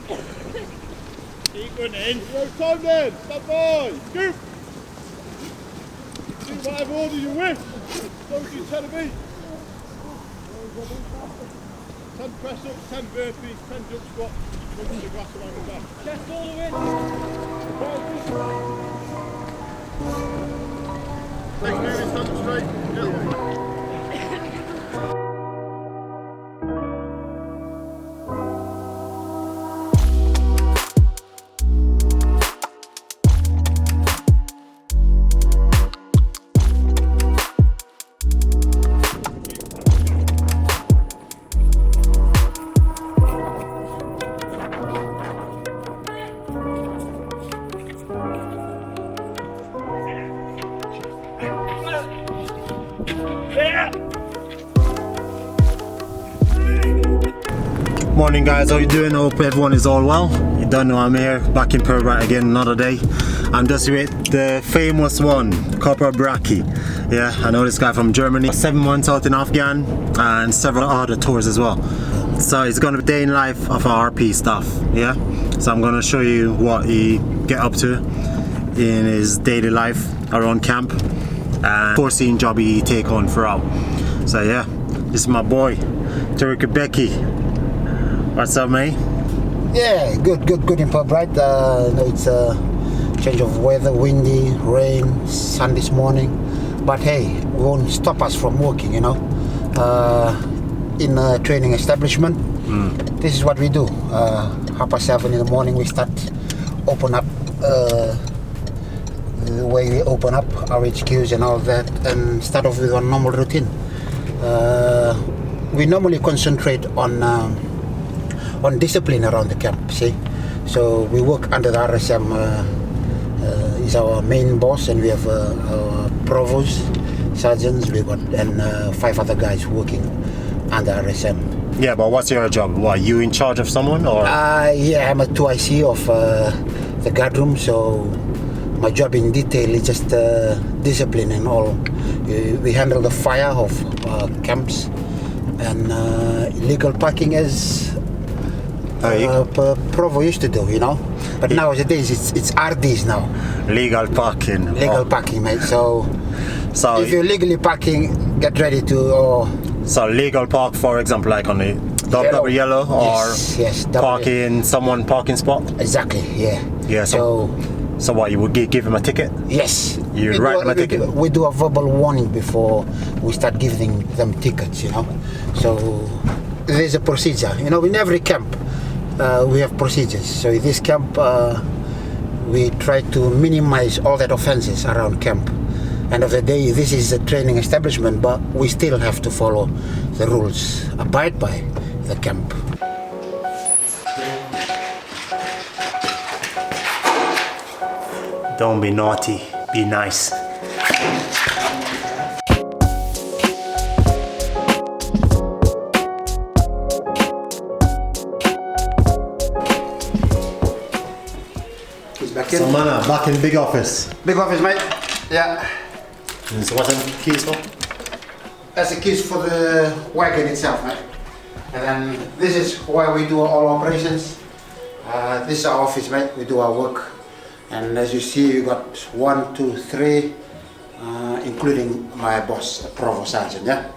Keep running. No time then. Stand by. Scoop. Do whatever order you wish. Don't you tell me. 10 press ups, 10 burpees, 10 jump squats. Moving the grass around the back. Chest all the way. Next move is stand up straight. Yeah. Morning guys, how you doing? Hope everyone is all well. You don't know I'm here back in Pirbright again another day. I'm just with the famous one, Corporal Braki. Yeah, I know this guy from Germany. 7 months out in Afghan and several other tours as well. So it's gonna be day in life of our RP stuff. Yeah, so I'm gonna show you what he get up to in his daily life around camp and foreseen job he take on throughout. So yeah, this is my boy Tariq Becky. What's up, mate? Yeah, good in Pirbright. No, it's a change of weather, windy, rain, sun this morning. But hey, it won't stop us from working, you know. In a training establishment, this is what we do. 7:30 in the morning, we start open up the way we open up our HQs and all that, and start off with our normal routine. We normally concentrate on discipline around the camp, see. So we work under the RSM, is our main boss, and we have our provost, sergeants, we got, and 5 other guys working under RSM. Yeah, but what's your job? What, you in charge of someone or? Yeah, I'm a 2IC of the guard room, so my job in detail is just discipline and all. We handle the fire of camps and illegal parking as Provo used to do, you know. But nowadays it's RDs now. Legal parking. Legal parking, mate. So if you're legally parking, get ready to. So legal park, for example, like on the double yellow, or yes, parking someone parking spot. Exactly. Yeah. Yeah. So what, you would give him a ticket? Yes. You write them a ticket. We do a verbal warning before we start giving them tickets, you know. So there's a procedure, you know. In every camp, we have procedures. So in this camp, we try to minimize all that offenses around camp. End of the day, this is a training establishment, but we still have to follow the rules, abide by the camp. Don't be naughty, be nice. So man, back in the big office. Big office, mate. Yeah. So what's the keys for? That's the keys for the wagon itself, mate. And then this is where we do all operations. This is our office, mate. We do our work. And as you see, you got 1, 2, 3, including my boss, provost sergeant. Yeah.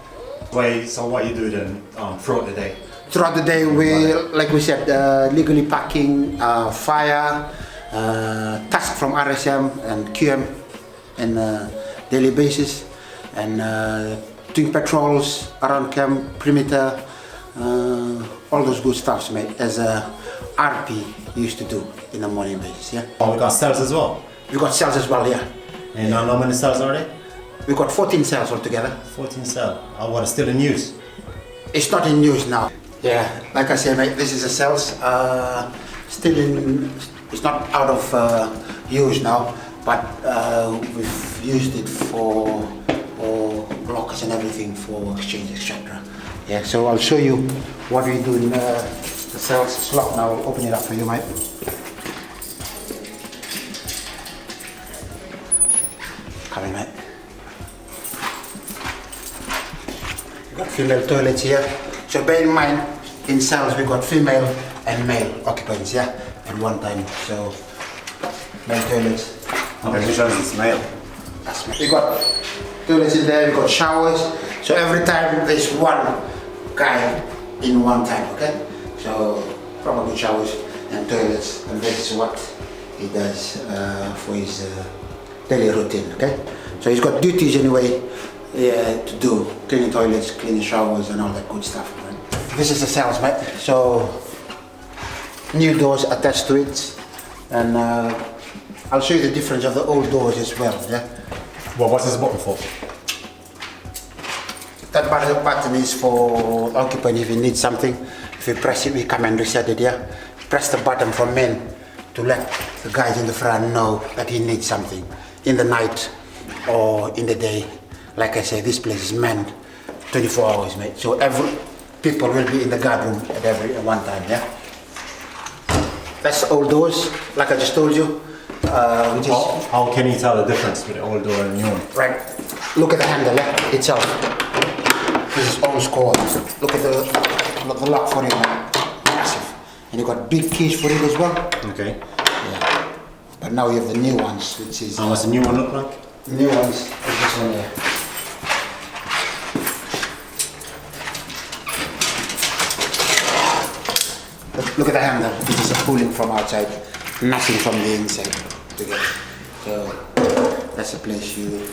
Wait. So what you do then throughout the day? Throughout the day, we, like we said, legally parking, fire, task from RSM and QM on a daily basis, and doing patrols around camp, perimeter, all those good stuffs, mate, as a RP used to do in the morning basis. Yeah. Oh, we got cells as well? We got cells as well, yeah. And how many cells are there? We got 14 cells altogether. 14 cells. Oh, what, still in use? It's not in use now. Yeah, like I said, mate, this is a cells, still in. It's not out of use now, but we've used it for blockers and everything for exchange, etc. Yeah, so I'll show you what we do in the cells. It's locked now. I'll open it up for you, mate. Come in, mate. We've got female toilets here. So bear in mind, in cells we got female and male occupants, yeah, at one time. So male toilets. Okay, which one is male? That's male. We got toilets in there, we got showers. So every time there's one guy in one time, okay? So probably showers and toilets, and this is what he does for his daily routine, okay? So he's got duties anyway to do, cleaning toilets, cleaning showers and all that good stuff, right? This is the cells, mate. So new doors attached to it, and I'll show you the difference of the old doors as well, yeah? Well, what's this button for? That button is for occupant if you need something. If you press it, we come and reset it, yeah? Press the button for men to let the guys in the front know that he needs something in the night or in the day. Like I say, this place is manned 24 hours, mate. So people will be in the guard room at one time, yeah? That's the old doors, like I just told you. How can you tell the difference with the old door and the new one? Right, look at the handle itself. This is old score. Look at the lock for it, massive. And you got big keys for it as well. Okay. Yeah. But now you have the new ones, which is... How does the new one look like? The new ones is this one here. Look at the handle. This is pulling from outside, nothing from the inside together. So that's a place you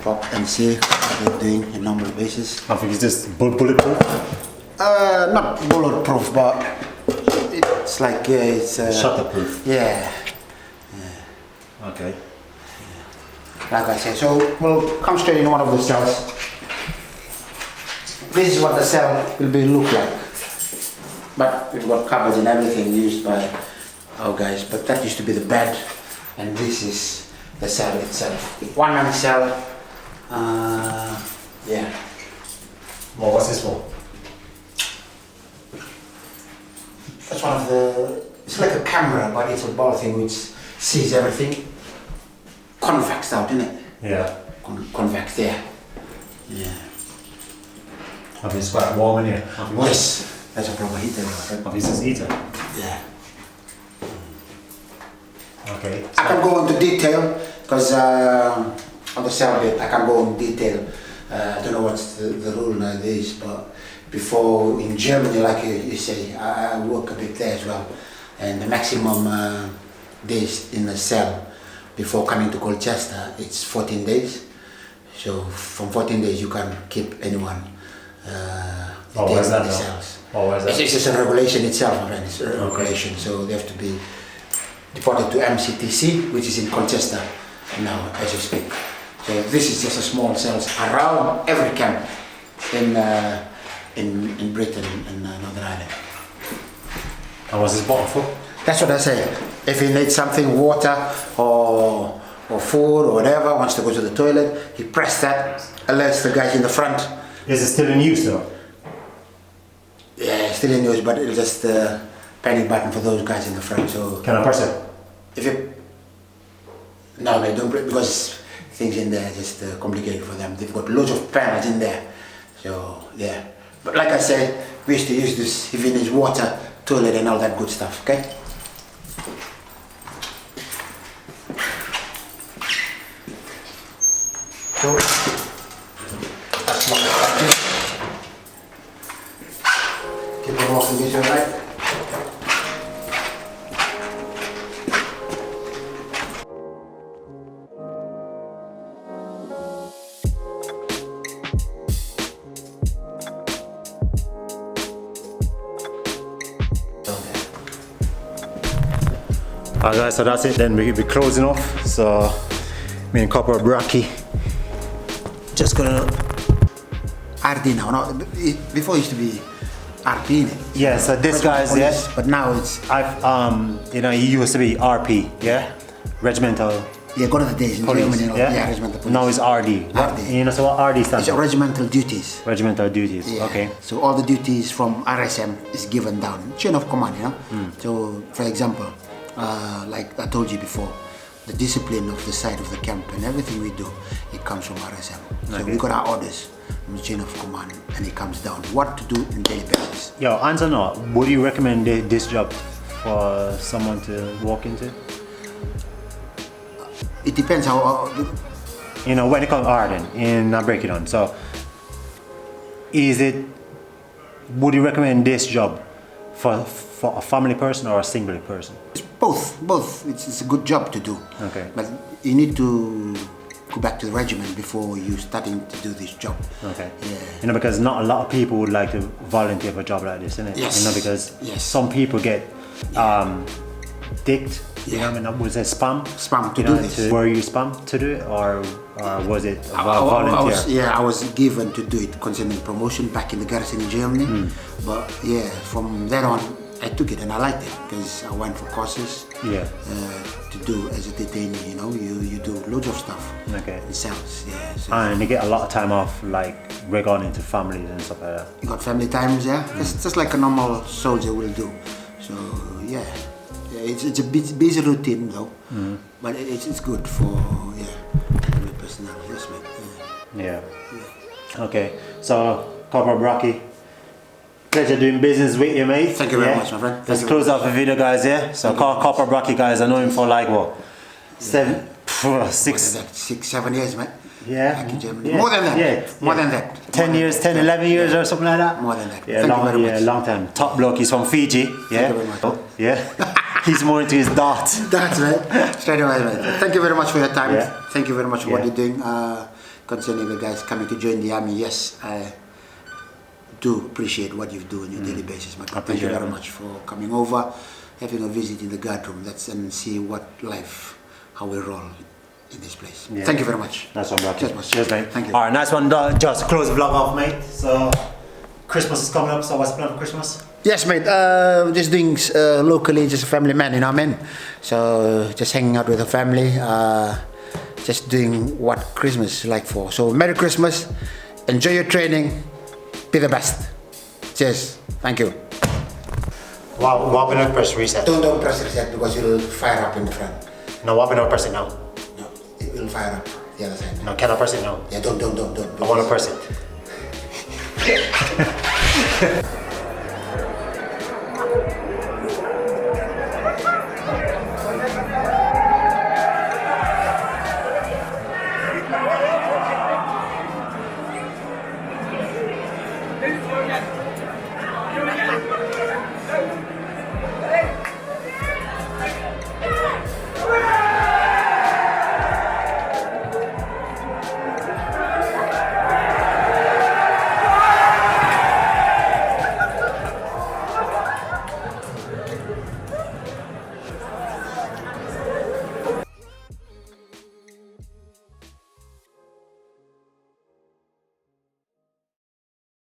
pop and see what you're doing on a normal basis. I think it's just bulletproof. Not bulletproof, but it's like it's shutterproof. Yeah. Okay. Like I said, so we'll come straight in one of the cells. This is what the cell will look like. But we've got cupboards and everything used by our guys. But that used to be the bed, and this is the cell itself. One man cell. Yeah. Well, what's this for? That's one of the. It's like a camera, but it's a ball thing which sees everything. Convex out, isn't it? Yeah. Convex, yeah. Yeah. I mean, it's quite warm in here. Yes. That's a proper heater. Oh, this is heater? Yeah. Okay. So I can go into detail because on the cell bit I can go in detail. I don't know what's the rule nowadays, but before in Germany, like you say, I work a bit there as well, and the maximum days in the cell before coming to Colchester, it's 14 days. So from 14 days you can keep anyone detained in the cells. Oh, where's that? It's just a regulation itself, my friend. It's a regulation, so they have to be deported to MCTC, which is in Colchester now, as you speak. So this is just a small cells around every camp in Britain and Northern Ireland. And what's this button for? That's what I say. If he needs something, water or food or whatever, wants to go to the toilet, he press that, alerts the guys in the front. Is it still in use though? Yeah, still in use, but it's just a panic button for those guys in the front. So can I press it? If you no, they don't, because things in there are just complicated for them. They've got loads of panels in there. So yeah, but like I said, we used to use this if it needs water, toilet, and all that good stuff. Okay. So that's what I do. Keep on walking this way, right? Alright guys, so that's it then, we'll be closing off. So me and Copper Bracky just gonna RD now. No, before it used to be RP in it. Yeah, so this guy's police, but now it's you know, he used to be RP, yeah? Regimental. Yeah, gone are the days in police, Germany. yeah? Regimental police. Now it's RD. RD. You know, so what RD stands It's for? regimental duties. Regimental duties, Yeah. okay. So all the duties from RSM is given down, chain of command, you know. So for example, like I told you before, the discipline of the side of the camp and everything we do, it comes from RSM. So Okay. we got our orders from the chain of command, and it comes down what to do in daily basis. Yo, answer no. Would you recommend this job for someone to walk into? It depends how. You know, when it comes Arden, and I break it down. So, would you recommend this job for a family person or a single person? It's both. It's a good job to do. Okay. But you need to go back to the regiment before you starting to do this job. Okay. Yeah. You know, because not a lot of people would like to volunteer for a job like this, isn't it? Yes. You know, because yes. some people get dicked. You know, I mean, was it spam? Spam to do this. Were you spam to do it, or was it a volunteer? I was given to do it concerning promotion back in the garrison in Germany. But yeah, from then on, I took it and I liked it because I went for courses. Yeah. To do as a detainee, you know, you do loads of stuff. Okay. In cells, yeah. So And you get a lot of time off, like regarding to families and stuff like that. you got family times, yeah. It's just like a normal soldier will do. So yeah. It's a busy routine though, but it's good for every personnel. Yes, mate. Yeah. Okay. So, Corporal Brachy, pleasure doing business with you, mate. Thank you very much, my friend. Let's close off the video, guys. Yeah. So, Corporal Brachy, guys, I know him for like what, 6, 7 years, mate. Yeah. Back in Germany. Yeah. More than that. Yeah. More than that. 10 years, 10, 11 years or something like that? More than that. Yeah, Thank you very much. long time. Top bloke, he's from Fiji. Yeah. Thank you very much. Yeah. He's more into his darts. That's right. Straight away, mate. Thank you very much for your time. Yeah. Thank you very much for what Yeah. you're doing. Concerning the guys coming to join the army, yes, I do appreciate what you do on your daily basis, mate. Thank you very much for coming over, having a visit in the guard room. And see what life, how we roll in this place. Yeah. Thank you very much. Nice one, bro. Cheers, Cheers, mate. Thank you. Alright, nice one. Just close the vlog off, mate. So, Christmas is coming up, so what's the plan for Christmas? Yes, mate. Just doing locally, just a family man, you know what I mean? So, just hanging out with the family, just doing what Christmas is like for. So, Merry Christmas, enjoy your training, be the best. Cheers. Thank you. Wow, what we're not press reset? Don't press reset because you'll fire up in the front. No, what we're not press it now? No, it will fire up the other side. No, can I press it now? Yeah, don't. I want to press it.